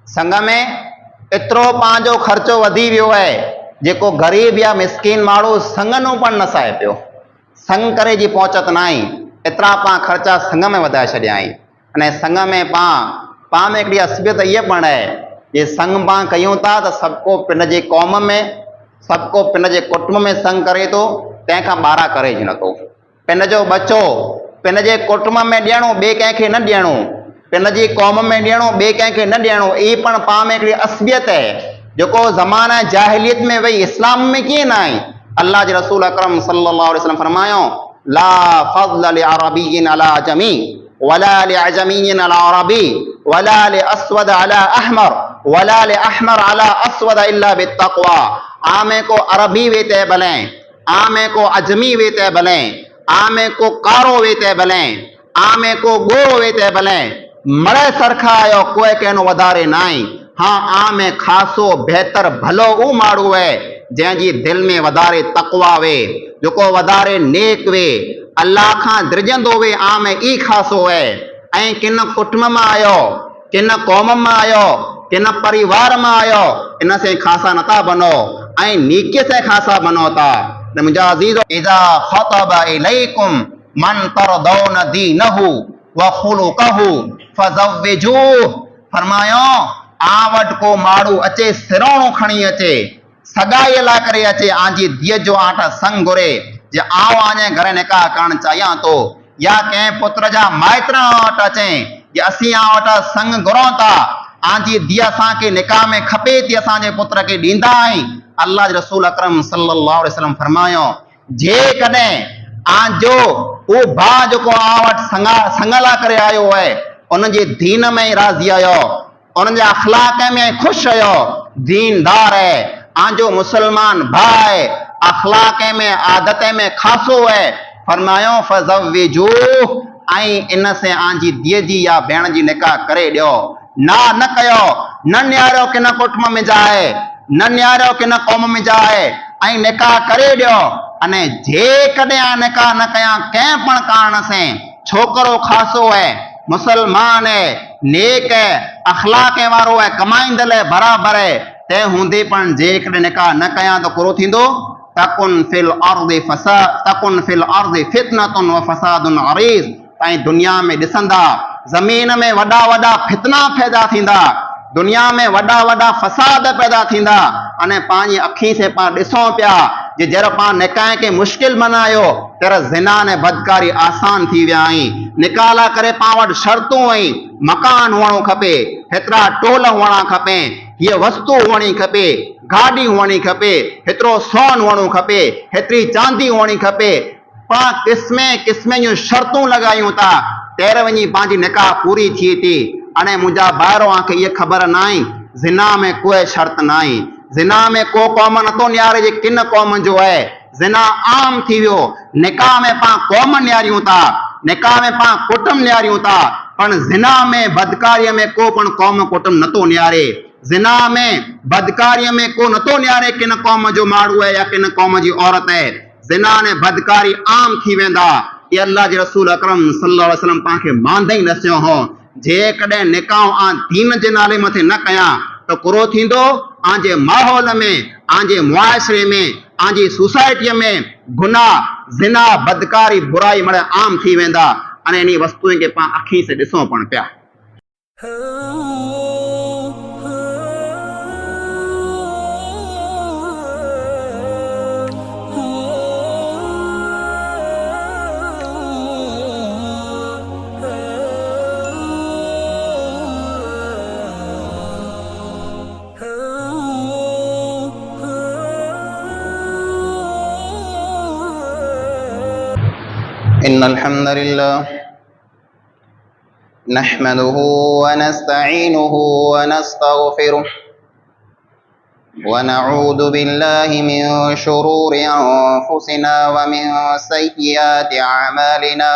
संघ में एतिरो पंहिंजो ख़र्चो वधी वियो आहे जेको ग़रीब या मिसकीन माण्हू संघ नूं पण न सहे पियो। संघ करे जी पहुचत न आई, एतिरा पाण ख़र्चा संघ में वधाए छॾिया आहिनि। अने संघ में पाण में हिकिड़ी असबियत इहा पण आहे जे संघ पाण कयूं था त सभु को पिन जे क़ौम में, सभु को पिन जे कुटुंब में संघ करे थो, तंहिंखां ॿाहिरां करे ई नथो। पिन जो बचो पिन जे कुटुंब में ॾियणो, ॿिए कंहिंखे न ॾियणो, पिन जी क़ौम में ॾियणो, ॿिए कंहिंखे न ॾियणो, ई पण पाण में हिकिड़ी असबियत आहे जेको ज़माना जाहिलियत में वई इस्लाम में कीअं न आई। अल्लाह जे रसूल अकरम सल्लल्लाहु अलैहि वसल्लम फरमायो, ला फज़्ल लिअरबिय्यिन अला अजमी वला लिअजमिय्यिन अला अरबी वला लिअस्वद अला अहमर वला लिअहमर अला अस्वद इल्ला बित्तक़वा। आमे को अरबी वेते भले, आमे को अजमी वेते भले, आमे को कारो वेते भले, आमे को गोरो वेते भले, मड़े सरखा आयो कोई कहनो वधारे नाई। हाँ, आमे खासो बेहतर भलो ऊ माण्हू है जंहिंजी दिल में वधारे तक़वा वे, जेको वधारे नेक वे, अल्लाह खां द्रिजंदो वे, आमे ई खासो है। ऐं किन कुटुंब में आयो, किन क़ौम में आयो, किन परिवार में आयो, इन से खासा नथा बनो ऐं नीकीअ से खासा बनो था। मुंहिंजा अज़ीज़ो, इज़ा ख़तब इलैकुम मन तरदौन दीनहु व खुलुकहु फज़व्विजूह। फरमायो, आ वटि को माण्हू अचे, सिरोणो खणी अचे, सगाईअ लाइ करे अचे, आंजी धीअ जो आठ संग घुरे जे आउं आने घरे निकाह करणु चाहियां थो, या कंहिं पुत्र जा माइट वटि अचे जे असीं आ वटि संग घुरूं था, आंजी धीअ असांखे निकाह में खपे थी, असांजे पुत्र खे ॾींदा आहीं। अल्लाह जे रसूल अकरम सल्लल्लाहु अलैहि वसल्लम फरमायो, जेकॾहिं आंजो उहो भाउ जेको आ वटि संग लाइ करे आयो आहे उनजे दीन में ई राज़ी आयो, उनजे अखलाक में ख़ुशि आयो, दीनदार है, आंजो मुसलमान भाई अखलाक में आदत में खासो है, फरमायो फज़व्विजूह, ऐं इन से आंजी धीअ जी या भेण जी निकाह करे ॾियो। ना न कयो, न न्यारो किन कुटुंब में जाए, न न्यारो किन क़ौम में जाए, ऐं निकाह करे ॾियो। अने जेकॾहिं निकाह न कयां कंहिं पण कारण से, छोकरो खासो है, मुसलमान है, नेक है, अखलाक वारो है, कमाईंदल है, बराबर है, तंहिं हूंदे पण जेकॾहिं निकाह न कयां त कुरो थींदो, तकुन फिल अर्दि फितनतुन व फसादुन अरीज़। ऐं दुनिया में ॾिसंदा ज़मीन में वॾा वॾा फितना पैदा थींदा, दुनिया में वॾा वॾा फसाद पैदा थींदा। अने पंहिंजी अखी से पाण ॾिसूं पिया जे जर पाण निकाह खे मुश्किल बनायो तर ज़िना ने बदकारी आसान थी विया आहिनि। निकाह लाइ करे पाण वटि शर्तूं आहिनि, मकान हुअणो खपे, हेतिरा टोल हुअणा खपे, हीअ वस्तु हुअणी खपे, गाॾी हुअणी खपे, हेतिरो सोन हुअणो खपे, हेतिरी चांदी हुअणी खपे, पाण क़िस्मे क़िस्मे जूं शर्तूं लॻायूं था, तेर वञी पंहिंजी निकाह पूरी थिए थी। अने मुंहिंजा ॿाहिरो आंखे इहा ख़बर न आहे, ज़िना में कोई शर्त न आहे, ज़िना में को क़ौम नथो न्यारे जे किन क़ौम जो आहे, ज़िना आम थी वियो। निकाह में पाण क़ौम न्यारियूं था, निकाह में पाण कुटुंब न्यारियूं था, पण ज़िना में बदकारीअ में को पण क़ौम कुटुंब नथो न्यारे, ज़िना में बदकारीअ में को नथो न्यारे किन क़ौम जो माण्हू है या किन क़ौम जी औरत है। ज़िना ने बदकारी आम थी वेंदा। ये अल्लाह जे रसूल अकरम सल्लल्लाहु अलैहि वसल्लम पाण खे मांदे ई नसियो हो, जेकॾहिं निकाह आं दीन जे नाले मथे न कयां त कुरो थींदो, आंजे माहौल में, आंजे मुआशरे में, आंजी सोसाइटीअ में गुनाह, ज़िना, बदकारी, बुराई मड़े आम थी वेंदा। अने इन वस्तुअ खे पाण अखी से ॾिसूं पण पिया। इन्नल हम्दुलिल्लाह नहमदुहु व नस्तईनुहु व नस्तगफिरुह व नऊदु बिल्लाहि मिन शुरूरि अनफुसिना व मिन सय्यिआति अअमालिना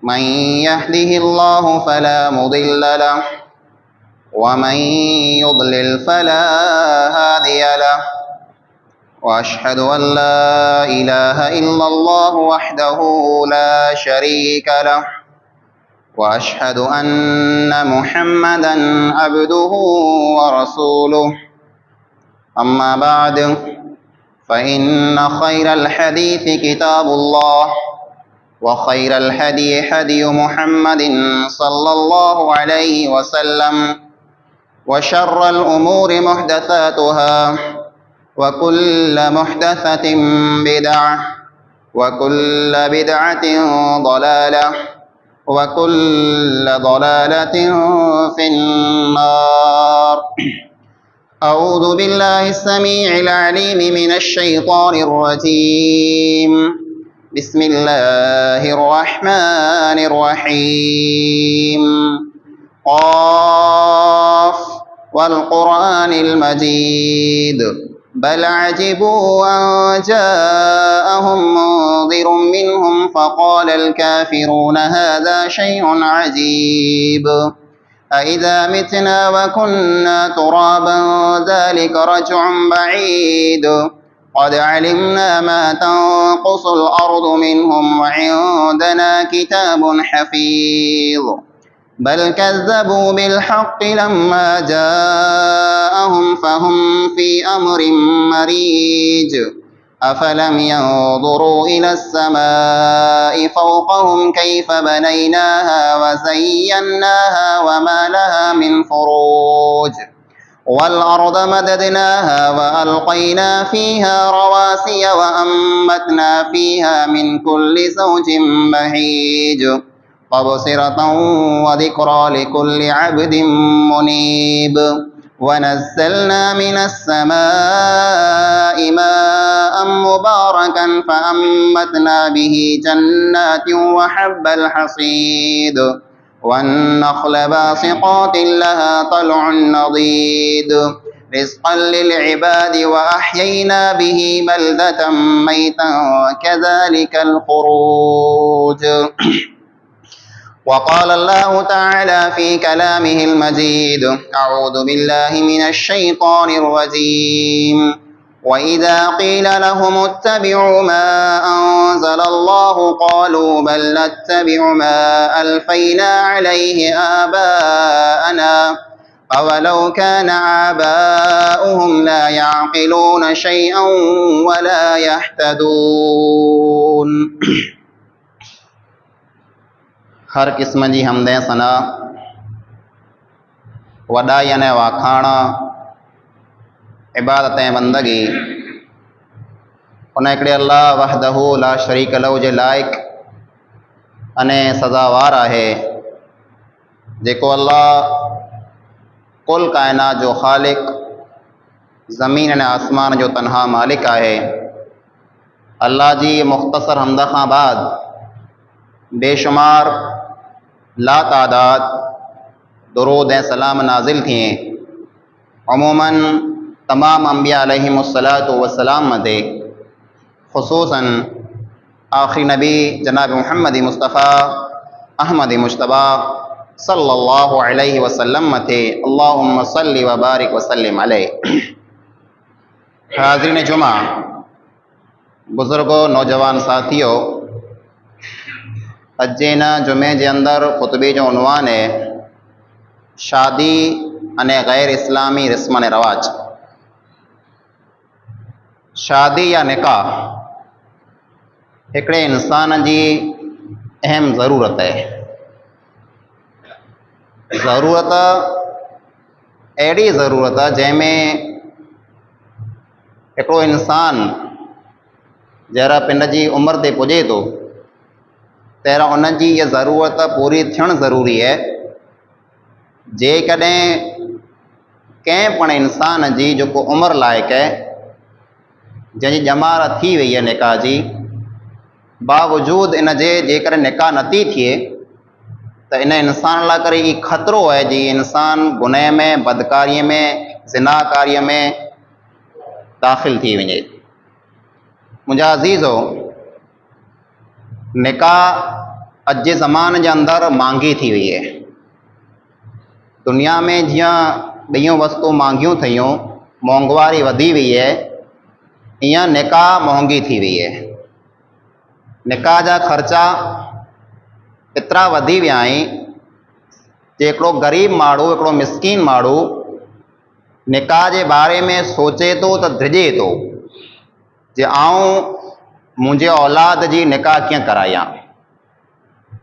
मन यहदिहिल्लाहु फला मुदिल्ल लहु व मन युद्लिल फला हादिय लहु वअशहदु अन ला इलाहा इल्लल्लाहु वहदहु ला शरीक लहु وأشهد أن محمدا عبده ورسوله. أما بعد، فإن خير الحديث كتاب الله، وخير الهدي هدي محمد صلى الله عليه وسلم، وشر الأمور محدثاتها، وكل محدثة بدعة، وكل بدعة ضلالة، وكل ضلالة في النار. أعوذ بالله السميع العليم من الشيطان الرجيم. بسم الله الرحمن الرحيم. قاف والقرآن المجيد، بل عجبوا أن جاءهم منذر منهم فقال الكافرون هذا شيء عجيب. أإذا متنا وكنا ترابا ذلك رجع بعيد. قد علمنا ما تنقص الأرض منهم وعندنا كتاب حفيظ. بل كذبوا بالحق لما جاءهم فهم في أمر مريج. أفلم ينظروا إلى السماء فوقهم كيف بنيناها وزيناها وما لها من فروج. والأرض مددناها وألقينا فيها رواسي وأنبتنا فيها من كل زوج بهيج. تبصرة وذكرى لكل عبد منيب. ونزلنا من السماء ماء مباركا فأنبتنا به جنات وحب الحصيد، والنخل باسقات لها طلع نضيد، رزقا للعباد، وأحيينا به بلدة ميتا كذلك الخروج. وقال الله تعالى في كلامه المجيد: أعوذ بالله من الشيطان الرجيم. وإذا قيل لهم اتبعوا ما أنزل الله قالوا بل نتبع ما ألفينا عليه آباءنا أولو كان آباؤهم لا يعقلون شيئا ولا يهتدون. हर किस्म जी हमदे सना, वॾाई अने वाखाण, इबादत ऐं बंदगी उन हिकिड़े अल्लाह वहदहू ला शरीक लहू जे लाइक़ अने सज़ावार आहे, जेको अल्लाह कुल काइनात जो ख़ालिक़, ज़मीन अने आसमान जो तनहा मालिक आहे। अल्लाह जी मुख़्तसर हमद खां बाद बेशुमार लातादाद दुरूद ऐं सलाम नाज़िल थिए अमूमन तमाम अंबिया अलैहिमुस्सलातु वस्सलाम मथे, ख़ुसूसन आख़िरी नबी जनाब मुहम्मद मुस्तफ़ा अहमद मुश्तबा सल्लल्लाहु अलैहि वसल्लम मथे अल्लाहुम्मा सल्लि व बारिक वसल्लिम अलैहि। हाज़रीन जुमा, बुज़ुर्गो, नौजवान साथियों, अॼु जे हिन जुमे जे अंदरि ख़ुतबे जो उनवान है शादी अने गैर इस्लामी रस्म अने रवाज। शादी या निकाह हिकिड़े इंसान जी अहम ज़रूरत है। ज़रूरत अहिड़ी ज़रूरत आहे जंहिंमें हिकिड़ो इंसान जहिड़ा पिंड जी उमिरि ते पुॼे थो तहिड़ा उनजी इहा ज़रूरत पूरी थियणु ज़रूरी है। जेकॾहिं कंहिं पण इंसान जी जेको उमिरि लाइक़ु आहे, जंहिंजी ॼमार थी वई आहे निकाह जी, बावजूद इन जे जेकॾहिं निकाह नथी थिए त इन इंसान लाइ करे ई ख़तरो आहे जी इंसान गुनाह में, बदकारीअ में, ज़िनाकारीअ में दाख़िल थी वञे। मुंहिंजा अज़ीज़ो, निकाह अॼु जे ज़माने जे अंदरि महांगी थी वई आहे। दुनिया में जीअं ॿियूं वस्तू महांगियूं थियूं, महांगवारी वधी वई आहे, ईअं निकाह महांगी थी वई आहे। निकाह जा ख़र्चा एतिरा वधी विया आहिनि जे हिकिड़ो ग़रीब माण्हू, हिकिड़ो मिसकीन माण्हू निकाह जे बारे में सोचे थो त धिजे थो जे आऊं मुंहिंजे औलाद जी निकाह कीअं करायां।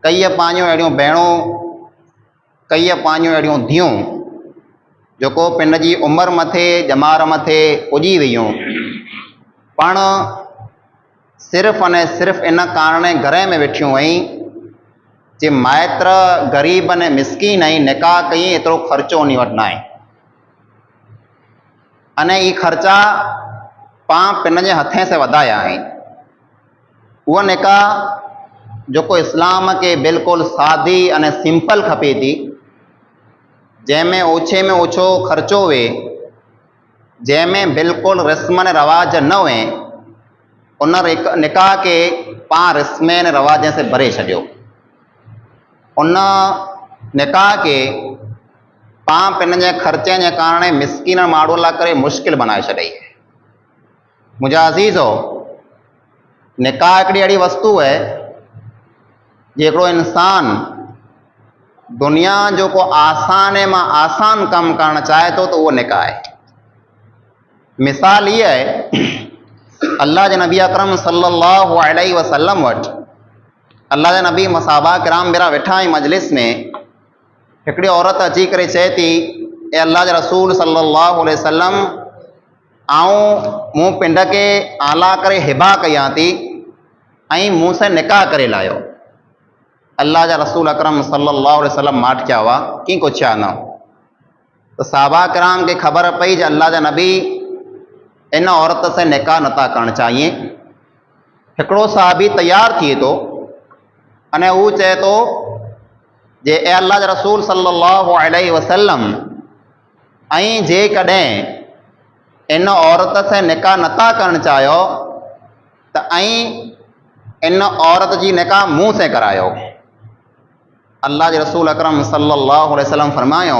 कई पंहिंजूं अहिड़ियूं भेणूं, कई पंहिंजूं अहिड़ियूं धीअरूं जेको पिन जी उमिरि मथे, ॼमार मथे पुॼी वियूं, पण सिर्फ़ु अने सिर्फ़ु इन कारणे घर में वेठियूं आहिनि जे माइत्र ग़रीब अने मिसकीन ऐं निकाह कई, एतिरो ख़र्चो उन वटि न आहे। अने ई ख़र्चा पाण पिन जे हथे से वधाया आहिनि। उहा निकाह जेको इस्लाम खे बिल्कुलु सादी अने सिंपल खपे थी, जंहिंमें ओछे में ओछो ख़र्चो वे, जंहिंमें बिल्कुलु रस्म ऐं रवाज न हुए, उन निकाह खे पाण रस्म ऐं रवाज से भरे छॾियो। उन निकाह खे पाण पिन जे ख़र्चे जे कारण मिसकीन माण्हू लाइ करे मुश्किल बनाए छॾई। मुंहिंजा अज़ीज़ो, निकाह हिकिड़ी अहिड़ी वस्तु आहे जे हिकिड़ो इंसान दुनिया जो को आसान मां आसान कमु करणु चाहे थो त उहो निकाह आहे। मिसाल इहा आहे, अल्लाह जे नबी अकरम सल्लल्लाहु अलैहि वसल्लम वटि अल्लाह जा नबी मसाहबा किराम मेरा वेठा आहिनि मजलिस में, हिकिड़ी औरत अची करे चए थी, ए अल्लाह जे रसूल सल्लल्लाहु अलैहि वसल्लम, मूं पिंड खे आला करे हिबा कयां थी ऐं मूं सां निकाह करे लायो। अल्लाह जा रसूल अकरम सल्लल्लाहु अलैहि वसल्लम माठ कया हुआ, कीअं पुछिया न त साहबा किराम खे ख़बर पई त अल्लाह जा नबी इन औरत से निकाह नथा करणु चाहिए। हिकिड़ो साहबी तयारु थिए थो अने हू चए थो जे ए अल्लाह जा रसूल सल्लल्लाहु अलैहि वसल्लम, ऐं जेकॾहिं इन औरत से निकाह नथा करणु चाहियो त ऐं इन औरत जी निकाह मूं से करायो। अल्लाह जे रसूल अकरम सल्लल्लाहु अलैहि वसल्लम फरमायो,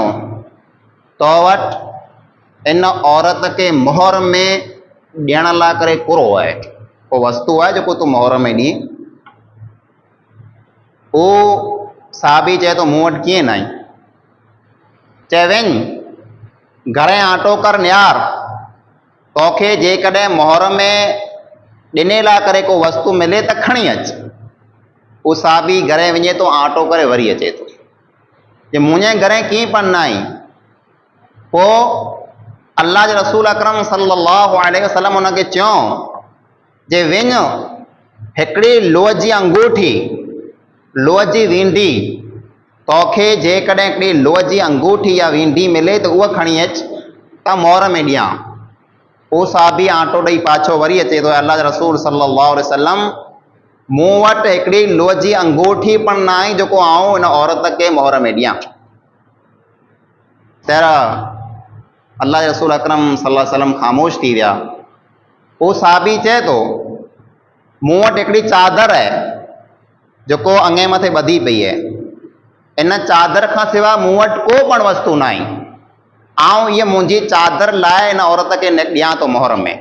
तो वटि इन औरत खे मोहर में ॾियण लाइ करे कुरो आहे, को वस्तु आहे जेको तूं मोहर में ॾीं। उहो साहबी चए थो, मूं वटि कीअं न आई? चए वञ घणे आटो कर न्यार, तोखे जेकॾहिं मोहर में ॾिने लाइ करे को वस्तु मिले त खणी अच। उहो साहबी घरे वञे थो, आटो करे वरी अचे थो, जे मुंहिंजे घरे कीअं पण न आई। पोइ अल्लाह जे रसूल अकरम सल्लल्लाहु अलैहि वसल्लम हुनखे चयो जे वञ हिकिड़ी लोह जी अंगूठी, लोह जी वींडी, तोखे जेकॾहिं हिकिड़ी लोह जी अंगूठी या वींडी मिले त उहा खणी अच त मोहर में ॾियां। उहो साहबी आटो ॾेई पाछो वरी अचे थो, अल्लाह जे रसूल सल्लल्लाहु अलैहि वसल्लम, मूं वटि हिकिड़ी लोह जी अंगूठी पण न आई जेको आऊं हिन औरत खे मोहर में ॾियां। त अल्लाह जे रसूल अकरम सल्लल्लाहु अलैहि वसल्लम ख़ामोश थी विया। उहो साहबी चए थो, मूं वटि हिकिड़ी चादर आहे जेको अङे मथे ॿधी पई आहे, इन चादर खां सवाइ मूं वटि को पण वस्तु न आई, आऊं इहा मुंहिंजी चादर लाइ इन औरत खे ॾियां थो मोहर में।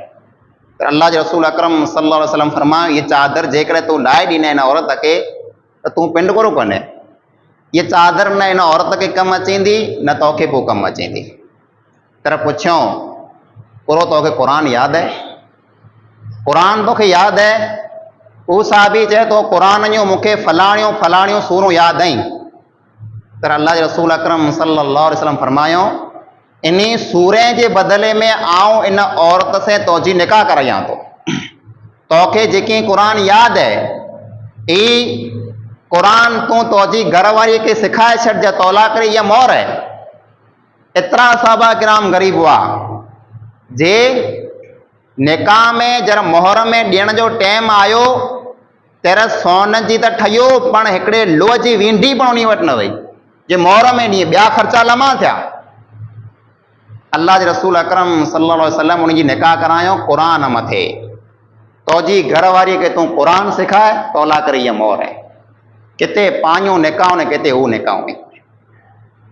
त अल्लाह जे रसूल अकरम सल्लल्लाहु अलैहि वसल्लम फरमायो, इहा चादर जेकॾहिं तूं लाइ ॾिने हिन औरत खे त तूं पिंड कोन कोन्हे। इहा चादर न हिन औरत खे कमु अचेंदी न तोखे पोइ कमु अचेंदी। तर पुछियो, पूरो तोखे क़ुरान यादि आहे? क़ुरान तोखे यादि आहे? उहो साहबी चए थो, क़ुरान जूं मूंखे फलाणियूं फलाणियूं सूरूं यादि आहिनि। तर अल्लाह जे रसूल अकरम सल्लल्लाहु अलैहि वसल्लम फरमायो, इन सूरे जे बदिले में आऊं इन औरत से तुंहिंजी निकाह करायां थो। तोखे जेकी क़ुरान यादि आहे, ई क़ुरान तूं तुंहिंजी घरवारीअ खे सिखाए छॾिजां, तौला करे इहा मोहर आहे। एतिरा साहबा किराम ग़रीब हुआ जे निकाह में जर मोहर में ॾियण जो टाइम आयो तर सोन जी त ठहियो, पण हिकिड़े लोह जी वींडी पण उन वटि न वई जे मोहर में ॾींहुं, ॿिया ख़र्चा लमा थिया। अल्लाह जे रसूल अकरम सल्लल्लाहु अलैहि वसल्लम उन जी निकाह करायो क़ुरान मथे। तुंहिंजी घरवारीअ खे तूं क़ुरान सिखाए, तौला करे इहा मोहर आहे। किथे पांजूं निकाहूं न किथे हू निकाहूं।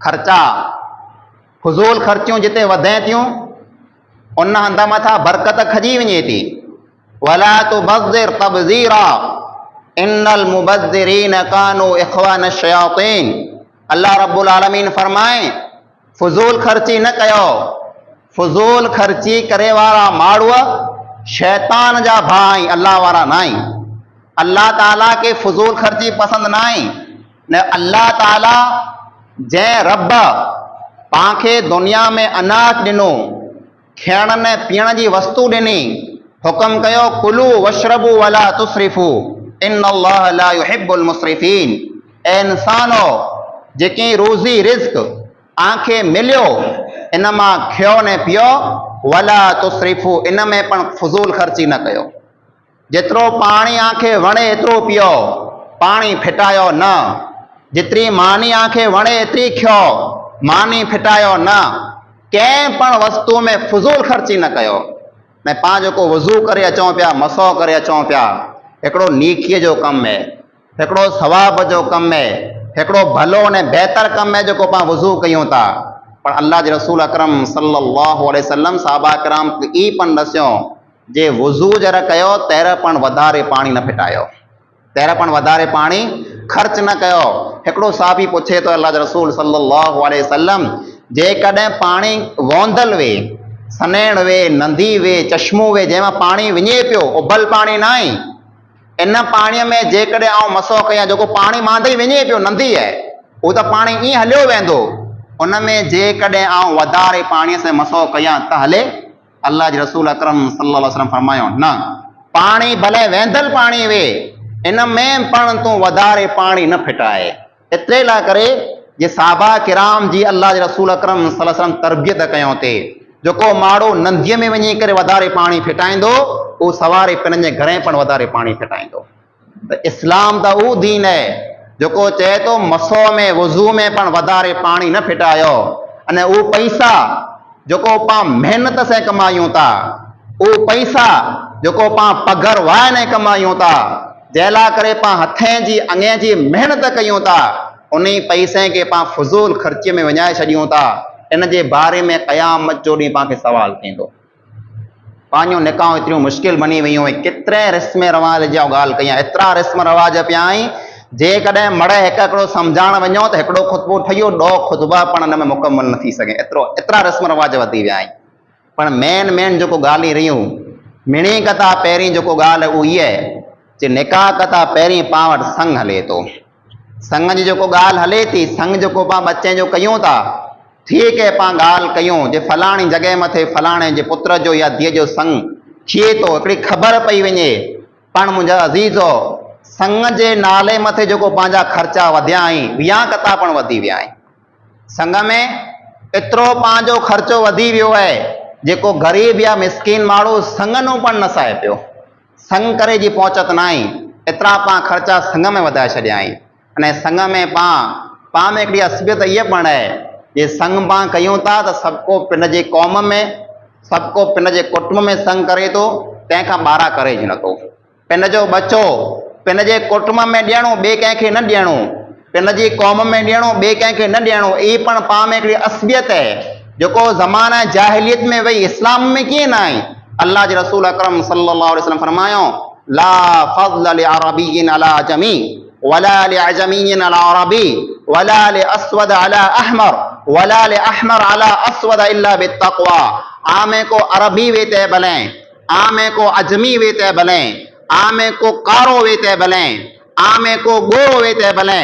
ख़र्चा फुज़ूल ख़र्चियूं जिते वधे थियूं उन हंध मथां बरकत खजी वञे थी। वला तुबज़िर तबज़ीरा इन्नल मुबज़िरीन कानू इख़वान शयातीन। अल्लाह रब्बुल आलमीन फरमाए फुजूल खर्ची न कयो। फुजूल खर्ची करे वारा माण्हू शैतान जा भाई, अल्लाह वारा नाई। अल्लाह ताला के फुजूल खर्ची पसंद नाई न। अल्लाह ताला जंहिं रब पांखे दुनिया में अनाज ॾिनो, खाइण ने पीअण जी वस्तु ॾिनी, हुकम कयो कुलू वशरबू वला तुसरिफू इन्नल्लाह ला युहिब्बुल मुसरिफीन। ए इंसानो, जेकी रोज़ी रिज़्क आंखे मिलियो इन मां खयो ने पियो, वला तुसरिफू इन में पण फुजूल खर्ची न कयो। जेतिरो पाणी आंखे वणे एतिरो पियो, पाणी फिटायो न। जेतिरी मानी आंखे वणे एतिरी खयो, मानी फिटायो न। कंहिं पण वस्तु में फुजूल खर्ची न कयो। मैं पां जेको वज़ू करे अचूं पिया, मसो करे अचूं पिया, हिकिड़ो नीकीअ जो कमु आहे, हिकिड़ो सवाब जो कमु आहे, हिकिड़ो भलो ने बहितर कमु आहे जेको पां वज़ू कयूं था। पर अल्लाह जे रसूल अकरम सल्लल्लाहु अलैहि वसल्लम साहबा किराम ई पण दस्यो जे वज़ू जरा कयो तैर पण वधारे पाणी न फिटायो, तैर पण वधारे पाणी ख़र्च न कयो। हिकिड़ो साहबी पुछे तो अल्लाह जे रसूल सल्लल्लाहु अलैहि वसल्लम, जेकॾहिं पाणी वोंदल वे, सनेण वे, नंदी वे, चश्मो वे, जंहिंमां पाणी विञे पियो, उबल पाणी न आहे, इन पाणीअ में जेकॾहिं आउं मसो कयां, जेको पाणी मांदई विञे पियो, नंदी आहे, उहो त पाणी ईअं हलियो वेंदो। उन में जेकॾहिं आउं वधारे पाणीअ सां मसो कयां त हले? अल्लाह जे रसूल अकरम सल्लल्लाहु अलैहि वसल्लम फरमायो न, पाणी भले वेंदल पाणी वे, इन में पण तूं वधारे पाणी न फिटाए। एतिरे लाइ करे जे साहबा किराम जी अल्लाह जे रसूल अकरम सल्लल्लाहु अलैहि वसल्लम तरबियत कयूं ते, जेको माण्हू नंदीअ में वञी करे वधारे पाणी फिटाईंदो, उहो सवारे पंहिंजे घरे पण वधारे पाणी फिटाईंदो। त इस्लाम त उहो दीन आहे जेको चए थो मसो में वज़ू में पण वधारे पाणी न फिटायो। अने उहो पैसा जेको पां महिनत सां कमायूं था, उहो पैसा जेको पां पघर वाइने कमायूं था, जंहिं लाइ करे पां हथें जी अंगे जी महिनत कयूं था, उन पैसे खे पां फुज़ूल ख़र्चीअ में विञाए छॾियूं था। इन जे बारे में क़यामत जो ॾींहुं पाण खे सवाल थींदो। पंहिंजो निकाह एतिरियूं मुश्किल बनी वियूं आहिनि। केतिरे रस्म रवाज जी ॻाल्हि कयां, एतिरा रस्म रवाज पिया आहिनि, जेकॾहिं मड़े हिकिड़ो सम्झाइण वञो त हिकिड़ो ख़ुतबो ठहियो, 2 ख़ुतबा पण हिन में मुकमल न थी सघे, एतिरा रस्म रवाज वधी विया आहिनि। पर मेन जेको ॻाल्हि रहियूं, मिणी कथा पहिरीं जेको ॻाल्हि उहा इहा आहे जे निकाह कथा पहिरीं पां वटि संग हले थो। संग जी जेको ॻाल्हि हले थी, संग जेको पां बचे जो कयूं था, ठीक है पां ॻाल्हि कयूं जे फलाणी जॻह मथे फलाणे जे पुत्र जो या धीअ जो संग थिए थो, हिकिड़ी ख़बर पई वञे, पण मुंहिंजा अज़ीज़ो संग जे नाले मथे जेको पंहिंजा ख़र्चा वधिया आहिनि, विया कथा पण वधी विया आहिनि। संग में एतिरो पंहिंजो ख़र्चो वधी वियो आहे, जेको ग़रीब या मिसकीन माण्हू संग नो पण न साहे पियो, संग करे जी पहुचत न आहे। एतिरा पां ख़र्चा संग में वधाए छॾिया आहिनि। अने संग में पां में हिकिड़ी असबियत इहा पण आहे, जे संग पां कयूं था त सभु को पिन जे क़ौम में, सभु को पिन जे कुटुंब में संग करे थो, तंहिंखां ॿाहिरां करे ई नथो। पिन जो बचो पिन जे कुटुंब में ॾियणो, ॿिए कंहिंखे न ॾियणो, पिन जी क़ौम में ॾियणो, ॿिए कंहिंखे न ॾियणो, ई पण पां में हिकिड़ी असबियत आहे जेको ज़माना जाहिलियत में वई, इस्लाम में कीअं न आहे। अल्लाह जे रसूल अकरम सल्लल्लाहु अलैहि वसल्लम फरमायो, ला फज़्ल लिअरबिय्यिन अला अजमी वला लिअजमिय्यिन अला अरबी वला लिअस्वद अला अहमर वला लिअहमर अला अस्वद इल्ला बित्तक़वा। आमे को अरबी वेते भले, आमे को अजमी वेते भले, आमे को कारो वेते भले, आमे को गोरो वेते भले,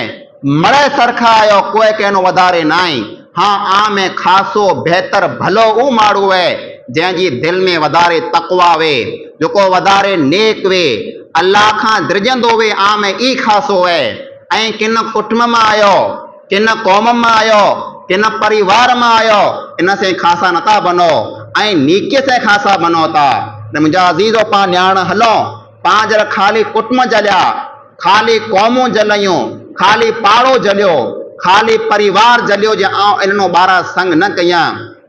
मड़े सरखा आयो कोई कहनो वधारे नाई। हाँ, आमे खासो बेहतर भलो उ माण्हू है जंहिंजी दिल में वधारे तक़वा वे, जेको वधारे नेक वे, अल्लाह खां दिरजंदो वे, आमे ई खासो है। ऐं किन कुटुंब मां आयो, किन क़ौम मां आयो, किन परिवार मां आयो, इन से खासा नथा बनो ऐं नीकीअ से खासा बनो था। मुंहिंजा अज़ीज़ो पां ॼाण हलो, पां जरा ख़ाली कुटुंब जलिया, ख़ाली क़ौमूं जलियूं, ख़ाली पाड़ो जलियो, ख़ाली परिवार जलियो, जे आउं इन्हनो ॿारहं संग न कयां,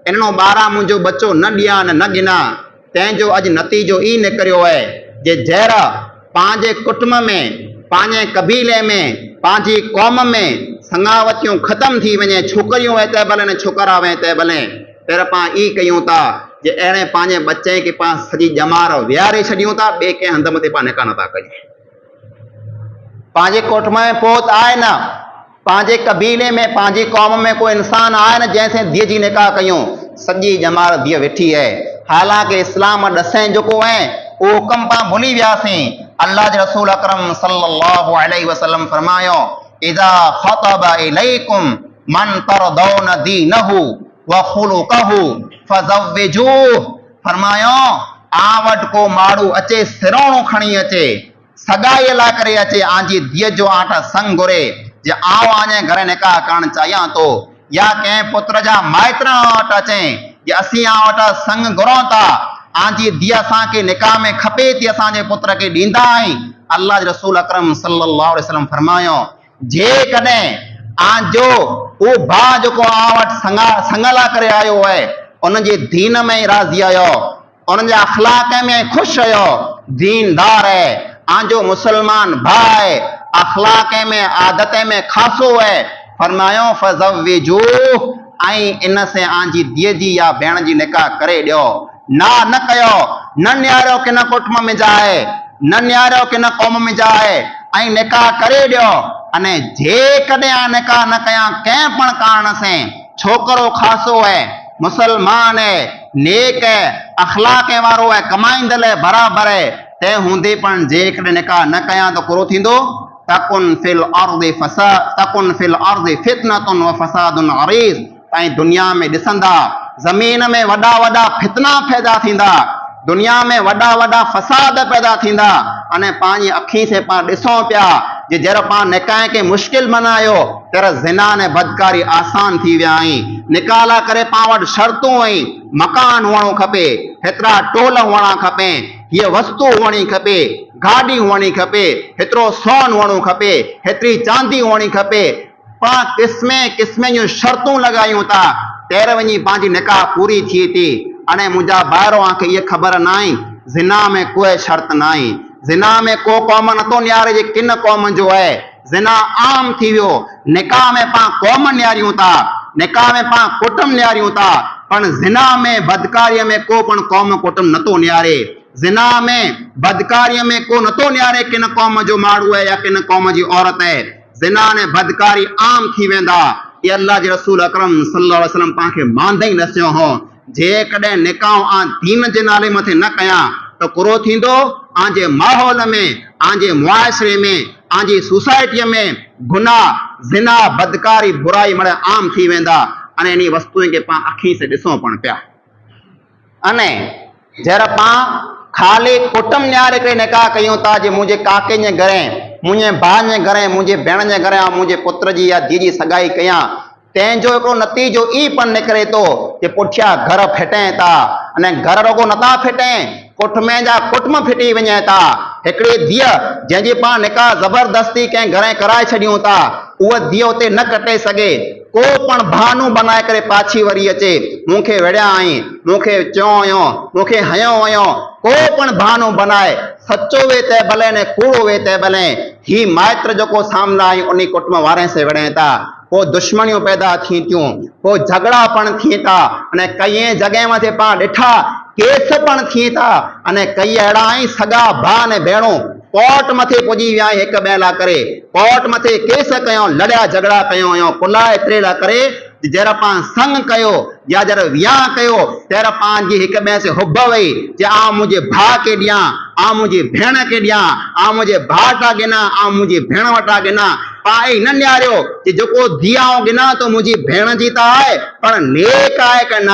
इन्हनो ॿारहं मुंहिंजो बच्चो न ॾियां न गिना, तंहिंजो अॼु नतीजो ई निकिरियो आहे जे जहिड़ा पंहिंजे कुटुंब में, पंहिंजे कबीले में, पंहिंजी क़ौम में संगावतियूं ख़तम थी वञे, छोकिरियूं वे तंहिं भले न छोकिरा वे तंहिं भले, पर पां ई कयूं था जे अहिड़े पंहिंजे बच्चे खे पां सॼी ॼमार विहारे छॾियूं था, ॿिए कंहिं हंध मथे पां निकाह नथा कयूं। पंहिंजे कुटुंब में पोत आहे न, पंहिंजे कबीले में पंहिंजी क़ौम में कोई इंसान आहे न जंहिंसे धीअ जी निकाह कयूं, सॼी ॼमार धीअ वेठी आहे। हालांकि इस्लाम ॾसें जेको आहे उहो हुकम पाण भुली वियासीं। अल्लाह जे रसूल अकरम सल्लल्लाहु अलैहि वसल्लम फरमायो, इज़ा ख़तब इलैकुम मन तरदौन दीनहु व खुलुकहु फज़व्विजूह। फरमायो, आ वटि को माण्हू अचे, सिरोणो खणी अचे, सगाईअ लाइ करे अचे, आंजी धीअ जो आठ संग घुरे जे आउं आने घरे निकाह करणु चाहियां थो, या कंहिं पुत्र जा माइट वटि अचे जे असीं आ वटि संग घुरूं था, आंजी धीअ असांखे निकाह में खपे थी, असांजे पुत्र खे ॾींदा आहीं। अल्लाह जे रसूल अकरम सल्लल्लाहु अलैहि वसल्लम फरमायो, जेकॾहिं आंजो उहो भाउ जेको आ वटि संग लाइ करे आयो आहे, उनजे दीन में ई राज़ी आयो, उन्हनि जे अखलाक में ख़ुशि आयो, दीनदार है, आंजो मुसलमान भाउ आहे, अखलाक में आदत में खासो है। फरमायो फज़व्विजूह, ऐं इन से आंजी धीअ जी या भेण जी निकाह करे ॾियो। न कयो, न न्यारो कि न कुटुंब में जाए, न न्यारो कि न क़ौम में जाए, ऐं निकाह करे ॾियो। अने जेकॾहिं निकाह न कयां कंहिं पण कारण से, छोकरो खासो है, मुसलमान है, नेक है, अखलाक वारो है, कमाईंदल है, बराबर है, तंहिं हूंदे पण जेकॾहिं निकाह न कयां त कुरो थींदो, तकुन फिल अर्दि फितनतुन व फसादुन अरीज़। ऐं दुनिया में ॾिसंदा, ज़मीन में वॾा वॾा फितना पैदा थींदा, दुनिया में वॾा वॾा फसाद पैदा थींदा। अने पंहिंजी अखी से पाण ॾिसूं पिया जे जर पाण निकाह खे मुश्किल बनायो तर ज़िना ने बदकारी आसान थी विया आहिनि। निकाह लाइ करे पाण वटि शर्तूं आहिनि, मकान हुअणो खपे, हेतिरा टोल हुअणा खपे, हीअ वस्तु हुअणी खपे, गाॾी हुअणी खपे, हेतिरो सोन हुअणो खपे, हेतिरी चांदी हुअणी खपे। पाण क़िस्मे क़िस्मे जूं शर्तूं लॻायूं था, तेर वञी पंहिंजी निकाह पूरी थिए थी। अने मुंहिंजा ॿाहिरों आंखे इहा ख़बर न आहे, ज़िना में कोई शर्त न आहे, ज़िना में को क़ौम नथो न्यारे जे किन क़ौम जो आहे। ज़िना आम थी वियो, निकाह में पाण क़ौम न्यारियूं था, निकाह में पाण कुटुंब न्यारियूं था, पण ज़िना में बदकारीअ में को पण क़ौम कुटुंब नथो न्यारे। ज़िना में बदकारीअ में को नथो न्यारे किन क़ौम जो माण्हू आहे या किन क़ौम जी औरत आहे। ज़िना ने बदकारी आम थी वेंदा। ये अल्लाह जे रसूल अकरम सल्लल्लाहु अलैहि वसल्लम पाण खे मांदे ई नसियो हो, जेकॾहिं निकाह आ दीन जे नाले मथे न कयां त कुरो थींदो, आंजे माहौल में, आंजे मुआशरे में, आंजी सोसाइटीअ में गुनाह, ज़िना, बदकारी, बुराई मड़े आम थी वेंदा। अने इन वस्तुअ खे पाण अखी से ॾिसूं पण पिया। अने जर पाण खाली कुटुंब न्यारे करे निकाह कयूं था जे मुंहिंजे काके जे घरे, मुंहिंजे भाउ जे घरे, मुंहिंजे भेण जे घरे मुंहिंजे पुत्र जी या धीअ जी सगाई कयां, तंहिंजो हिकिड़ो नतीजो ई पण निकिरे थो कि पुठियां घर फिटें था। अने घर रुगो नथा फिटें, कुटुंब जा कुटुंब फिटी वञे था। हिकिड़ी धीअ जंहिंजी पाण निकाह ज़बरदस्ती कंहिं घरे कराए छॾियूं था, उहा धीअ उते न कटे सघे, को पण बहानो बनाए करे पाछी वरी अचे, मूंखे विढ़िया आहीं, मूंखे चयो हुयो, मूंखे हयो हुयो, को पण बहानो बनाए, सचो वे तंहिं भले ने कूड़ो वे तंहिं भले। ही माइत्र जेको सामना आई उन कुटुंब वारे से विढ़े था, पोइ दुश्मनियूं पैदा थी थियूं, पोइ झगड़ा पण थिए था। अने कई जॻह मथे पाण ॾिठा केस पण थिए था। अने कई अहिड़ा आहिनि सॻा भाउ ने भेणूं कोर्ट मथे पुॼी विया हिक ॿिए लाइ करे, कोर्ट मथे केस कयूं, लड़िया झगड़ा कयूं हुयूं, कुला एतिरे लाइ करे जर पाण संग कयो या जर वियांह कयो तर पंहिंजी हिक ॿिए से हुब वई जे आ मुंहिंजे भाउ खे ॾियां, आ मुंहिंजी भेण खे ॾियां, आ मुंहिंजे भाउ ता गिना, आ मुंहिंजी भेण वटां गिना। पाए न न्यारियो कि जेको धीअ आऊं गिना तो मुंहिंजी भेण जी त आहे पर नेक आहे कि न,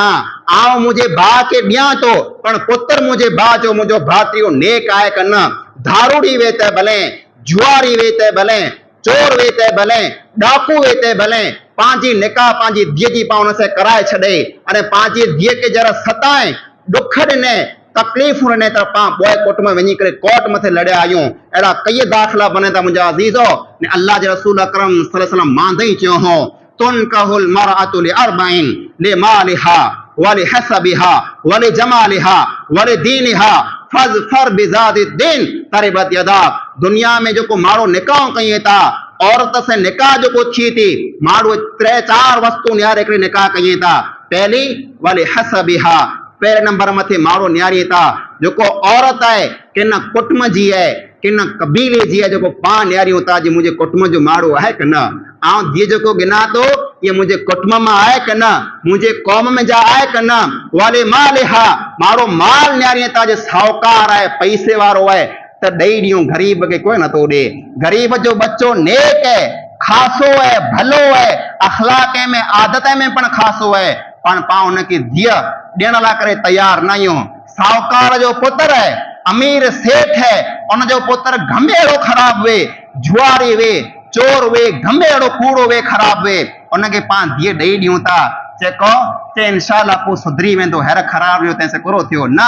आऊं मुंहिंजे भाउ खे ॾियां थो पण पुत्र मुंहिंजे भाउ जो, मुंहिंजो भातियो नेक आहे कि न। दारूड़ी वे त भले, जुआरी वे त भले, चोर वे त भले, डाकू वे त भले, पंहिंजी निकाह पंहिंजी धीअ जी पाण से कराए छॾे अने पंहिंजी धीअ खे जरा सताए, दुख ॾिने, तकलीफ़ूं ॾिने त पाण ॿोए कुटुंब वञी करे कोर्ट मथे लड़िया आहियूं। अहिड़ा कई दाख़िला बने था मुंहिंजा अज़ीज़ो। ने अल्लाह जे रसूल अकरम सल्लल्लाहु अलैहि वसल्लम मांदे ई चयो हो, तुनकहुल मरअतु लिअरबइन लिमालिहा वलिहसबिहा वलिजमालिहा वलिदीनिहा फज़फर बिज़ातिद्दीन तरिबत यदा। दुनिया में जेको माण्हू निकाह कयूं था, औरत से निकाह जेको थिए थी, माण्हू 3-4 वस्तु न्यारे करे निकाह कयूं था। पहली वलिहसबिहा, पहिरें नंबर मथे माण्हू न्यारी था जेको औरत आहे किन कुटुंब जी आहे, किन कबीले जी है जो पां न्यारियों था जी मुझे कुटुंब जो माड़ो है कि न आउं धीअ जो गिना तो ये मुझे कुटुंब में आहे कि न मुझे कौम में जा आहे कि न वाले माल हा मारो माल न्यारियों था जो साहूकार है पैसे वारो है तो ॾेई ॾियूं गरीब के कोई न तो ॾे गरीब जो बच्चो नेक है खासो है भलो है अखलाक में आदत में पण खासो है पण पां उनकी धीअ ॾियण लाइ करे तैयार न आहियूं साहूकार जो पुत्र है अमीर सेठ है उन जो पुत्र गंभीरो खराब वे जुआरी वे चोर वे गंभीरो कूड़ो वे खराब वे उनके पां धीअ ॾेई ॾियूं था चेको चे इंशाल्लाह को सुधरी वेंदो हेर खराब वियो तंहिंसे कुरो थियो न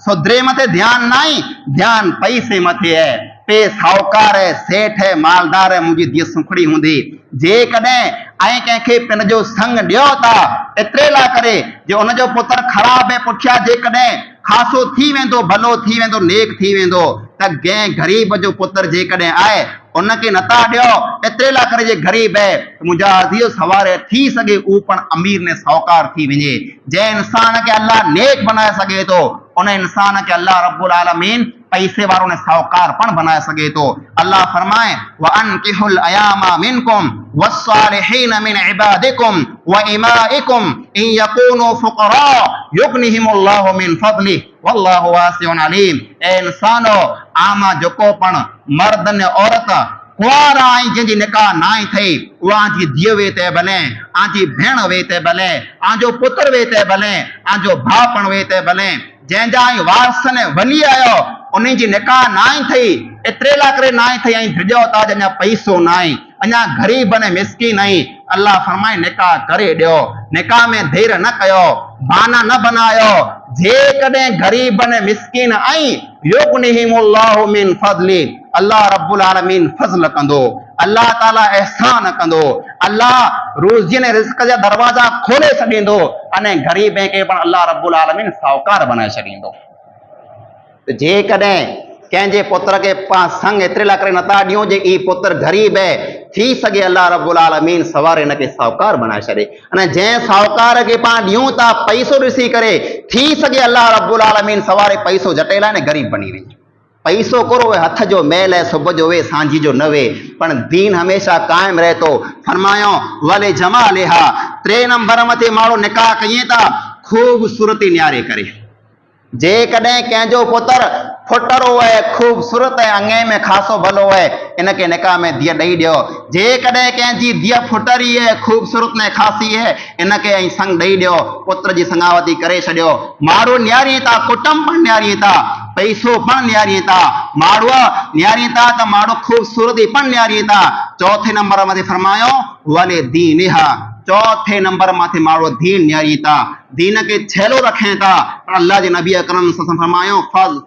सुधरे मथे ध्यान नहीं ध्यान पैसे मथे है पे साहूकार है सेठ है मालदार है मुझी धीअ सुखड़ी हूंदी जे कॾहिं ऐं कंहिंखे पिन जो संग ॾियो था एतिरे लाइ करे जो उन जो पुत्र ख़राब है पुठियां जे कॾहिं खासो थी वेंदो भलो थी वेंदो नेक थी वेंदो त कंहिं गरीब जो पुत्र जे कॾहिं आहे उनखे नथा ॾियो एतिरे लाइ करे जे गरीब है मुंहिंजा अज़ीज़ सवारे थी सघे उहो पण अमीर ने साहूकार थी वञे जंहिं इंसान खे अल्लाह नेक बनाए सघे थो उन इंसान के अल्लाह रब्बुल आलमीन पैसे वालों ने साहूकार पण बनाए सके तो अल्लाह फरमाए व अनकिहुल अयामा मिनकुम वस्सालिहीन मिन इबादिकुम व इमाइकुम इन यकूनु फुकरा युगनिहिमुल्लाहु मिन फदली वल्लाहु वासिउन अलीम ए इंसानो आमा जको पण मर्द ने औरत कुआरा आई जंहिंजी निकाह नाई थई उहा आंजी धीअ वे ते भले आंजी भेण वे ते भले आंजो पुत्र वे ते भले आंजो भाउ पण वे ते भले जंहिंजा वारस ने वली आयो उन्हीं जी निकाह नाई थई एतिरे लाइ करे नाई थई ऐं भिजो था अञा पैसो नाई अञा गरीब ने मिसकीन आई अल्लाह फरमाए निकाह करे ॾियो निकाह में देर न कयो बहाना न बनायो जे कॾहिं गरीब ने मिसकीन आई युगनिहिमुल्लाहु मिन फदली अल्लाह रब्बुल आलमीन फज़ल कंदो अल्लाह ताला एहसान कंदो अल्लाह रोज़ी ने रिज़्क़ जा दरवाजा खोले छॾींदो अने गरीब के पण अल्लाह रब्बुल आलमीन साहूकार बनाए छॾींदो जे कॾहिं कंहिंजे पुत्र के पां संग एतिरे लाइ करे नथा ॾियूं जे ई पुत्र गरीब है थी सघे अल्लाह रब्बुल आलमीन सवारे हिनखे साहूकार बनाए छॾे अने जंहिं साहूकार खे पां ॾियूं था पैसो ॾिसी करे थी सघे अल्लाह रब्बुल आलमीन सवारे पैसो झटे लाइ न गरीब बनी वञे पैसो कोरो वे हथ जो मेल है सुबह जो वे सांझी जो न वे पण दीन हमेशा कायम रहे तो फरमायो वाले जमालिहा 3 नंबर मथे माण्हू निकाह कईं था खूबसूरती न्यारे करे जे कॾहिं कंहिंजो पुत्र फुटरो है खूबसूरत है अंगे में खासो भलो है इनके निकाह में धीअ ॾेई ॾियो जे कॾहिं कंहिंजी धीअ फुटरी है खूबसूरत ने खासी है इनके ऐं संग ॾेई ॾियो पुत्र जी संगावती करे छॾियो माण्हू न्यारी था कुटुंब पण न्यारी था पैसो पण न्यारी था माण्हू न्यारी था त माण्हू खूबसूरती पण न्यारी था चौथे नंबर मथे फरमायो वले दीनिहा चौथे नंबर माथे माण्हू दीन न्यारी था दीन के छेलो रखें था अल्लाह जे नबी अकरम सल्लल्लाहु अलैहि वसल्लम फरमायो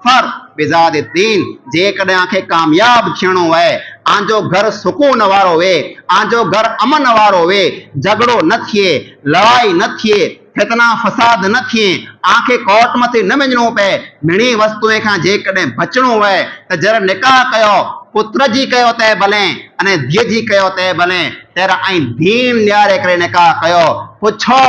फर बिजाद दीन जे कॾहिं आंखे कामयाब थियणो है आंजो घर सुकून वारो वे आंजो घर अमन वारो वे झगड़ो न थिए लड़ाई न थिए फितना फसाद न थिए आंखे कोर्ट मथे न वञणो पए मिणी वस्तुए खां जे कॾहिं बचणो है त जर निकाह कयो पुत्र जी कयो तंहिं भले अने धीअ जी कयो तंहिं भले तेरा ऐं दीन न्यारे करे निकाह कयो पुछो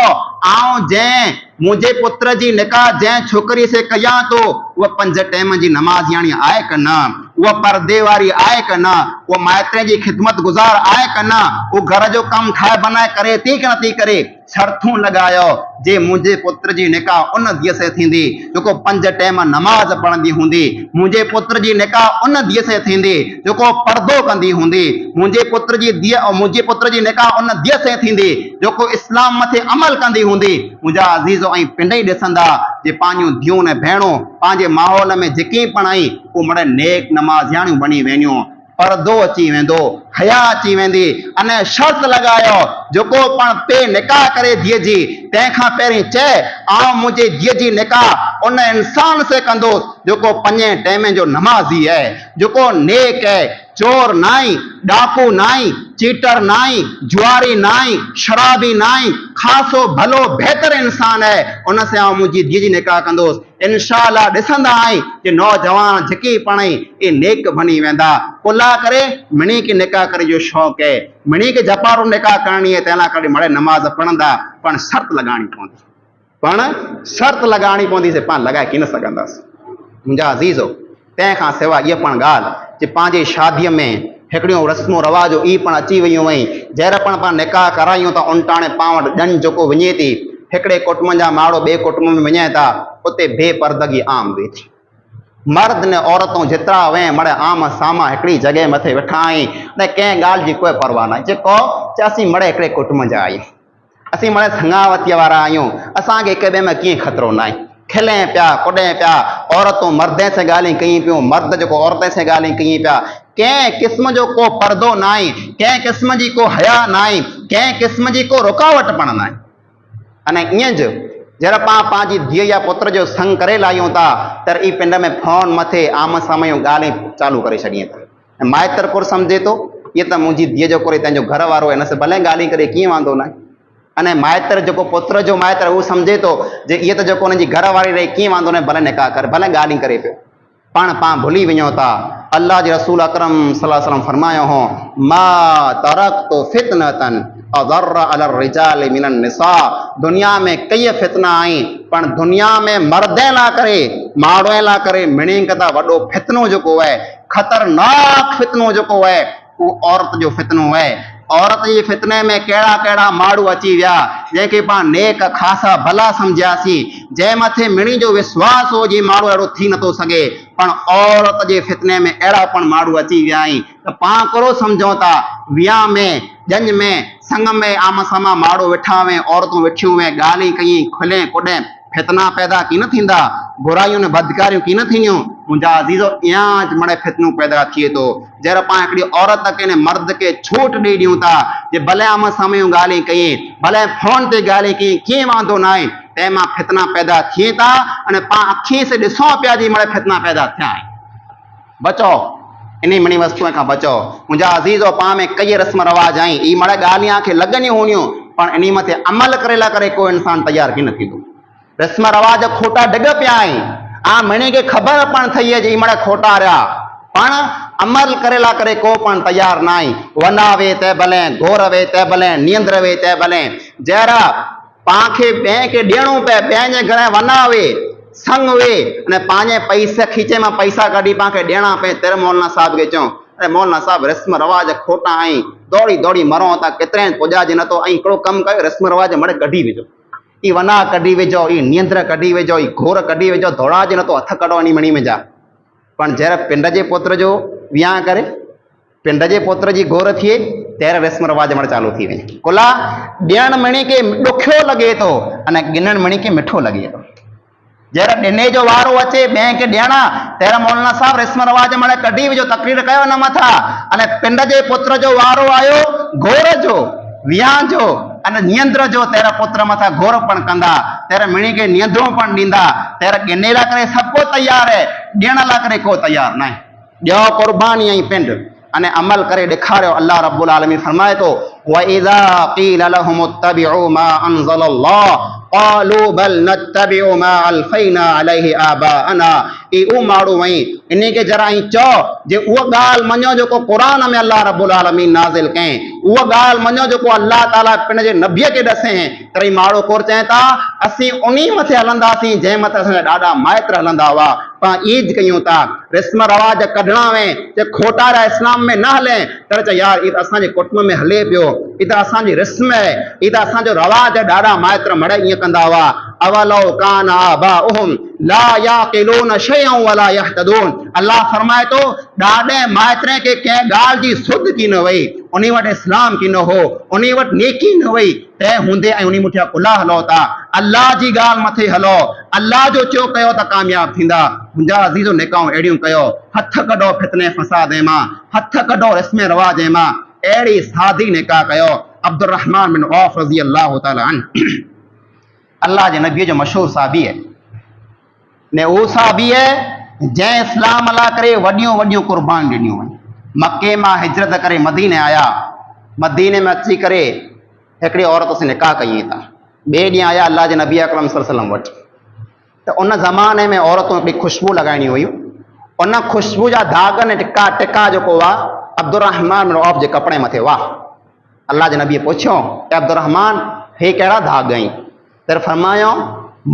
आऊं जंहिं मुंहिंजे पुत्र जी निकाह जंहिं छोकिरी से कयां तो उहा 5 टाइम जी नमाज़ियाणी आहे कि न उहा पर्दे वारी आहे कि न उहा माइटनि जी ख़िदमत गुज़ार आहे कि न उहो घर जो कमु ठाहे बनाए करे थी कि नथी करे शर्तूं लॻायो जे मुंहिंजे पुत्र जी निकाह उन धीअ से थींदी जेको 5 टाइम नमाज़ पढ़ंदी हूंदी मुंहिंजे पुत्र जी निकाह उन धीअ से थींदी जेको पर्दो कंदी हूंदी मुंहिंजे पुत्र जी धीअ ऐं मुंहिंजे पुत्र जी निकाह उन धीअ से थींदी जेको इस्लाम मथे अमल कंदी हूंदी मुंहिंजा अज़ीज़ो ऐं पिंडई ॾिसंदा जे पंहिंजूं धीअरूं ने भेणूं पंहिंजे माहौल में जेकी पण आई उहे मड़े नेक नमाज़ियाणियूं बणी वेंदियूं पर्दो अची वेंदो हया अची वेंदी अने शर्त लॻायो जेको पण पे निकाह करे धीअ जी तंहिंखां पहिरीं चए आउं मुंहिंजे धीअ जी निकाह उन इंसान से कंदोसि जेको 5 टाइम जो नमाज़ी है जेको नेक है चोर नाई डाकू नाई चीटर नाई जुआरी नाई शराबी नाई खासो भलो बेहतर इंसान है उन से आउं मुंहिंजी धीअ जी निकाह कंदोसि इंशाअल्लाह ॾिसंदा आहीं कि नौजवान जेकी पण ये नेक बनी वेंदा कुला करे मिणी के निकाह करे जो शौक़ है मिणी के जपारो निकाह करणी है तंहिं लाइ करे मड़े नमाज पढ़ंदा पण शर्त लगाणी पवंदी से पाण लॻाए की न सघंदासीं मुंहिंजा अज़ीज़ो तंहिंखां सवाइ इहा पण ॻाल्हि जे पंहिंजी शादीअ में हिकिड़ियूं रस्मो रवाजो ई पण अची वियूं आहिनि जहिड़ा पण पाण निकाह करायूं था उनटाणे पाण वटि ॼण जेको वञे थी हिकिड़े कुटुंब जा माण्हू ॿिए कुटुंब में वञे था उते बेपर्दगी आम वे थी मर्द ने औरतूं जेतिरा वे मड़े आम सामा हिकिड़ी जॻह मथे वेठा आहिनि न कंहिं ॻाल्हि जी कोई परवाह न आहे जेको असीं मड़े हिकिड़े कुटुंब जा आहियूं असीं मड़े संगावतीअ वारा आहियूं असांखे हिक ॿिए में कीअं ख़तरो न आहे खिलें पिया कुॾें पिया औरतूं मर्दे से ॻाल्हियूं कयूं पियूं मर्द जेको औरत से ॻाल्हियूं कयूं पिया कंहिं क़िस्म जो को पर्दो न आहे कंहिं क़िस्म जी को हया न आहे कंहिं क़िस्म जी को रुकावट पण न आहे अने ईअं ज जहिड़ा पाण पंहिंजी धीअ या पुत्र जो संग करे लाहियूं था त ई पिंड में फोन मथे आम साम्हूं ॻाल्हियूं चालू करे छॾियूं था ऐं माइत्र कुर सम्झे थो इहे त मुंहिंजी धीअ जो कोई तंहिंजो घर वारो आहे हिन सां भले ॻाल्हियूं करे कीअं वांदो न आहे अने माइत्र जेको पुत्र जो माइत्र उहो सम्झे थो जे इहे त जेको हुनजी घर वारी रही कीअं वांदो न भले निकाह करे भले ॻाल्हियूं करे पियो पाण भुली वञो था अल्लाह जे रसूल अकरम सल्लल्लाहु अलैहि वसल्लम फरमायो हो मा तरक़्तु फितनतन अज़र्र अला रिजाल मिनन निसा दुनिया में कई फितना आई पण दुनिया में मर्दे ला करे माण्हूअ ला करे मिणी कदा वॾो फितनो जेको आहे ख़तरनाक फितनो जेको आहे उहो औरत जो फितनो आहे औरत जे फितने में कहिड़ा कहिड़ा माण्हू अची विया जंहिंखे पाण नेक ख़ासा भला सम्झियासीं जंहिं मथे मिणी जो विश्वास हो जी माण्हू अहिड़ो थी नथो सघे पण औरत जे फितने में अहिड़ा पण माण्हू अची विया आहिनि त पाण कहिड़ो सम्झूं था विया में जंज में संग में आम सामा माण्हू वेठा हुए औरतूं वेठियूं हुए ॻाल्हियूं कई खुले कुॾे फितना पैदा की न थींदा बुराइयूं ने बदकारियूं की न थींदियूं मुंहिंजा अज़ीज़ो इहाँ मड़े फितनूं पैदा थिए थो जहिड़ा पाण हिकिड़ी औरत खे मर्द खे छूट ॾेई ॾियूं था जे भले आम साम्हूं ॻाल्हियूं कई भले फोन ते ॻाल्हियूं कई कीअं वांदो न आहे तंहिंमां फितना पैदा थिए था अने पाण अखियुनि से ॾिसूं पिया जी मड़े फितना पैदा थिया आहिनि बचो इन मिणी वस्तुअ खां बचो मुंहिंजा अज़ीज़ो पाण में कई रस्म रवाज आहिनि ई मड़े ॻाल्हियां खे लॻंदियूं हूंदियूं पण इन मथे अमल करे कोई इंसान तयार की न थींदो रस्म रवाज खोटा डिग पिया आहिनि मिणी खे ख़बर पण थई आहे जी मड़े खोटा रहिया पण अमल करे को पण तयार न आहे वना वे तंहिं भले घोर वे तंहिं भले नियंद्र वे तंहिं भले जहिड़ा पाण खे ॿिए खे ॾियणो पए ॿिए जे घर वना वे संग वे अने पंहिंजे पैसे खीचे मां पैसा कढी पाण खे ॾियणा पए तेरे मौलाना साहिब खे चऊं अरे मौलाना साहिब रस्म रवाज खोटा आहिनि दौड़ी दौड़ी मरो था केतिरे पुॼाइजे नथो ऐं हिकिड़ो कमु कयो रस्म रवाज मड़े कढी विझो ई वना कढी विझो ई नियंत्र कढी विझो ई घोर कढी विझो दौड़ाजे नथो हथ कढो वञी मणी में जा पण जहिड़ा पिंड जे पुत्र जो वियांह करे पिंड जे पुत्र जी घोर थिए ત્યારે રસ્મ રવાજ મળે ચાલુ થઈ વञे कोला ॾियण मणी खे ॾुखियो लॻे थो अने गिनण मणी खे मिठो लॻे थो जहिड़ा ॾिने जो वारो अचे ॿिए खे ॾियणा तहिड़ा मौलाना साहिब रस्म रवाज मड़े कढी विझो तकरीर कयो न मथां अने पिंड जे पुत्र जो वारो आयो घोर जो वियांह जो अने नियंत्र जो तहिड़ा पुत्र मथां घोर पण कंदा तहिड़ा मिणी खे नियंत्रो पण ॾींदा तहिड़ा गिने लाइ करे सभु को तयार आहे ॾियण लाइ करे को तयार न आहे ॾियो क़ुर्बानी ऐं पिंड अने अमल करे ॾेखारियो अल्लाह रब्बुल आलमीन फरमाए थो वइज़ा क़ील लहुम इत्तबिउ मा अनज़लल्लाह क़ालू बल नत्तबिउ मा अलफ़ैना अलैहि आबाअना ई उ माण्हू वई इन खे जरा ई चओ जे उहा ॻाल्हि मञो जेको क़ुरान में अल्लाह रब्बुल आलमीन नाज़िल कयईं उहा ॻाल्हि मञो जेको अल्लाह ताला पिण जे नबीअ खे ॾसें तरी माण्हू कोर चए था असीं उन मथे हलंदासीं जंहिं मथे असांजा ॾाढा माइट हलंदा हुआ पाण ईद कयूं था रस्म रवाज कढणा वे जे खोटा इस्लाम में न हले तर चए यार ई त असांजे कुटुंब में हले पियो ई त असांजी रस्म आहे ई त असांजो रवाज आहे ॾाढा माइट मड़े ईअं कंदा हुआ अवलो कान आबाउहुम ला याक़िलून शयअन वला यहतदून अल्लाह फरमाए थो ॾाढे माइटरे खे कंहिं ॻाल्हि जी सुध की न वई उन वटि इस्लाम की न हो उन वटि नेकी न वई तंहिं हूंदे ऐं उन पुठियां कुला हलो था अल्लाह जी ॻाल्हि मथे हलो अल्लाह जो चयो कयो त कामयाब थींदा मुंहिंजा अज़ीज़ो निकाऊं अहिड़ियूं कयो हथ कढो फितने फसाद मां हथ कढो रस्म रवाज मां अहिड़ी सादी निकाह कयो अब्दुर रहमान बिन औफ रज़ी अल्लाह तआला अन्हु अल्लाह जे नबीअ जो मशहूर साहबी है ने उहो साहबी है जंहिं इस्लाम लाइ करे वॾियूं वॾियूं कुर्बान ॾिनियूं आहिनि मके मां हिजरत करे मदीने आया मदीने में अची करे हिकिड़ी औरत से निकाह कई था ॿिए ॾींहुं आया अल्लाह जे नबी अकरम सल्लल्लाहु अलैहि वसल्लम वटि त उन ज़माने में औरतूं हिकिड़ी ख़ुशबू लॻाइणी हुयूं उन ख़ुशबू जा दाग ने टिका जेको हुआ अब्दुर रहमान बिन औफ जे कपिड़े मथे हुआ अल्लाह जे नबीअ पुछियो त अब्दुर रहमान हे कहिड़ा दाग आहिनि तर फरमायो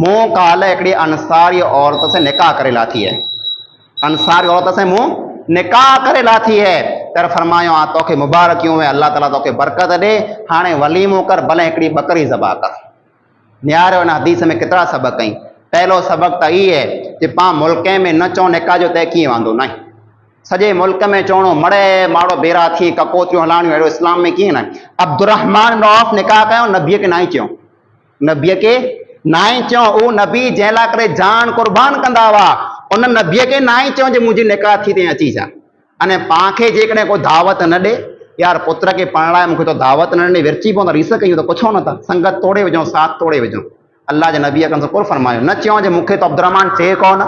मूं काल हिकिड़ी अंसारी औरत से निकाह करे लाथी है अंसारी औरत से मूं निकाह करे लाथी है तर फरमायो आ तोखे मुबारकियूं है, अल्लाह ताला तोखे बरकत दे, हाणे वलीमो कर, भले हिकिड़ी बकरी ज़बा कर। न्यारो इन हदीस में केतिरा सबक आहिनि। पहलो सबक त ई है कि पाण मुल्क में न चऊं निकाह जो तय कीअं वांदो न आहे। सॼे मुल्क में चवणो मड़े माड़ो बेरा थी ककोतियूं हलाणियूं, अहिड़ो इस्लाम में कीअं न आहे। अब्दुर्रहमान बिन औफ निकाह कयो, नबीअ खे न ई चयो, नबीअ खे न ई चयो। उहो नबी जंहिं लाइ करे जान कुर्बान कंदा हुआ, उन नबीअ खे न ई चयो जे मुंहिंजी निकाह थी ते अची जा। अने पाण खे जेकॾहिं को दावत न ॾे, यार पुत्र खे पढ़ाए मूंखे तो दावत न ॾे, विरची पवंदा, रीस कयूं त पुछो नथा, संगत तोड़े विझूं, साथ तोड़े विझूं। अल्लाह जे नबी अकरम कुल फरमायो, न चयो जे मूंखे तो अब्दुर्रहमान चए कोन,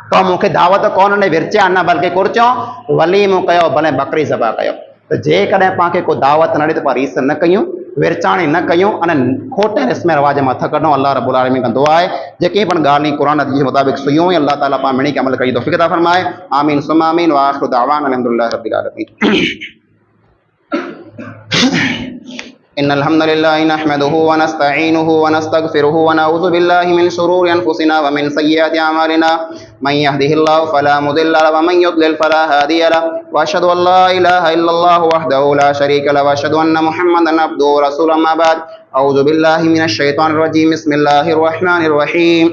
तो मूंखे दावत कोन ॾे, विरचिया न, बल्कि कुर चयो वलीमो कयो, भले बकरी ज़बा कयो। त जेकॾहिं पाण खे को दावत न ॾे त पाण रीस न कयूं, विरचाणी न कयूं, अने खोटे रस्म रिवाज मथां कढूं। अल्लाह रब्बुल आलमीन खां दुआ आहे जेके पण ॻाल्हियूं क़ुरान हदीस जे मुताबिक़ सुयूं हुयूं, अल्लाह ताला पाण मिणी खे अमल करी तौफ़ीक़ अता फरमाए। आमीन सुम्मा आमीन व आख़िरु दअवाना अल्हम्दुलिल्लाहि रब्बिल आलमीन। इन्नल हम्दुलिल्लाहि नहमदुहु व नस्तईनुहु व नस्तगफिरुहु व नऊज़ु बिल्लाहि मिन शुरूरि अनफुसिना व मिन सय्यिआति अमालिना मन यहदिहिल्लाहु फला मुदिल्ल लहु व मन युद्लिल फला हादिय लहु व अशहदु अन ला इलाहा इल्लल्लाहु वहदहु ला शरीक लहु व अशहदु अन्ना मुहम्मदन अब्दुहु व रसूलुहु अम्मा बाद अऊज़ु बिल्लाहि मिनश शैतानिर रजीम बिस्मिल्लाहिर रहमानिर रहीम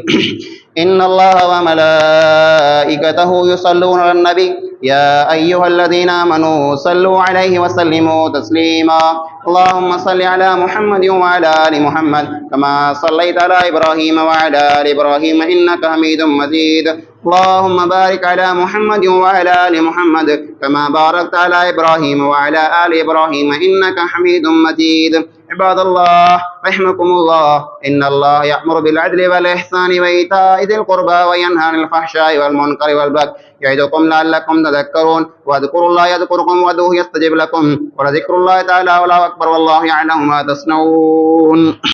इन्नल्लाह व मलाइकतहु युसल्लूना अलन नबी या अय्युहल्लज़ीना आमनू सल्लू अलैहि व सल्लिमू तस्लीमा अल्लाहुम्मा सल्लि अला मुहम्मद व अला आलि मुहम्मद कमा सल्लैत अला इब्राहीम व अला आलि इब्राहीम इन्नका हमीदुम मजीद अल्लाहुम्मा बारिक अला मुहम्मद व अला आलि मुहम्मद कमा बारकत अला इब्राहीम व अला आलि इब्राहीम इन्नका हमीदुम मजीद इबादल्लाह रहमकुमुल्लाह इन्नल्लाह यअमुरु बिल अदलि वल इहसानि व ईताइ ज़िल क़ुर्बा व यनहा अनिल फ़हशाइ वल मुनकरि वल बग़ि यइदुकुम लअल्लकुम तज़क्करून वज़कुरुल्लाह यज़कुरुकुम वदऊहु यस्तजिब लकुम व लज़िक्रुल्लाहि तआला अकबर वल्लाहु यअलमु मा तस्नऊन।